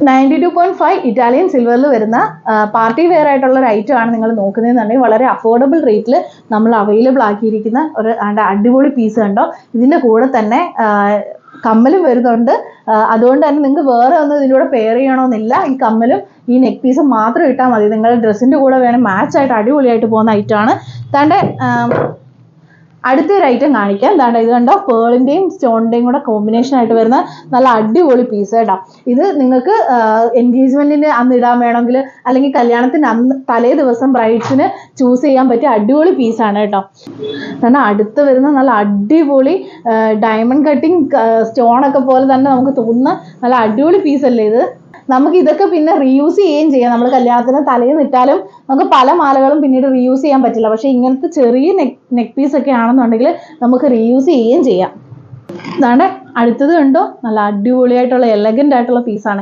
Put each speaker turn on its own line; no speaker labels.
92.5 Italian സിൽവറിൽ വരുന്ന party wear ആയിട്ടുള്ള ഒരു ഐറ്റം ആണ് നിങ്ങൾ നോക്കുന്നതെന്നുണ്ടെങ്കിൽ വളരെ അഫോർഡബിൾ റേറ്റിൽ നമ്മൾ അവൈലബിൾ ആക്കിയിരിക്കുന്ന ഒരു അടിപൊളി പീസ് കണ്ടോ. ഇതിൻ്റെ കൂടെ തന്നെ കമ്മലും വരുന്നുണ്ട്. അതുകൊണ്ട് തന്നെ നിങ്ങൾക്ക് വേറെ ഒന്നും ഇതിലൂടെ പെയർ ചെയ്യണമെന്നില്ല. ഈ കമ്മലും ഈ നെക്ക് പീസും മാത്രം ഇട്ടാൽ മതി. നിങ്ങളുടെ ഡ്രസ്സിൻ്റെ കൂടെ വേണം മാച്ചായിട്ട് അടിപൊളിയായിട്ട് പോകുന്ന ഐറ്റമാണ്. താണ്ടെ അടുത്തൊരു ഐറ്റം കാണിക്കാം. എന്താണ്ട് ഇത് കണ്ടോ, പേളിൻ്റെയും സ്റ്റോണിൻ്റെയും കൂടെ കോമ്പിനേഷൻ ആയിട്ട് വരുന്ന നല്ല അടിപൊളി പീസ് കേട്ടോ. ഇത് നിങ്ങൾക്ക് എൻഗേജ്മെൻറ്റിന് അന്ന് ഇടാൻ വേണമെങ്കിൽ അല്ലെങ്കിൽ കല്യാണത്തിന് അന്ന് തലേ ദിവസം ബ്രൈഡ്സിന് ചൂസ് ചെയ്യാൻ പറ്റിയ അടിപൊളി പീസാണ് കേട്ടോ. കാരണം അടുത്ത് വരുന്ന നല്ല അടിപൊളി ഡയമണ്ട് കട്ടിങ് സ്റ്റോണൊക്കെ പോലെ തന്നെ നമുക്ക് തോന്നുന്ന നല്ല അടിപൊളി പീസല്ലേ ഇത്. നമുക്ക് ഇതൊക്കെ പിന്നെ റീയൂസ് ചെയ്യുകയും ചെയ്യാം. നമ്മൾ കല്യാണത്തിന് തലേന്ന് ഇട്ടാലും നമുക്ക് പല മാലകളും പിന്നീട് റീയൂസ് ചെയ്യാൻ പറ്റില്ല. പക്ഷേ ഇങ്ങനത്തെ ചെറിയ നെക്ക് പീസ് ഒക്കെ ആണെന്നുണ്ടെങ്കിൽ നമുക്ക് റീയൂസ് ചെയ്യുകയും ചെയ്യാം. അതാണ്ട് അടുത്തത് കണ്ടോ, നല്ല അടിപൊളിയായിട്ടുള്ള എലഗൻ്റ് ആയിട്ടുള്ള പീസാണ്.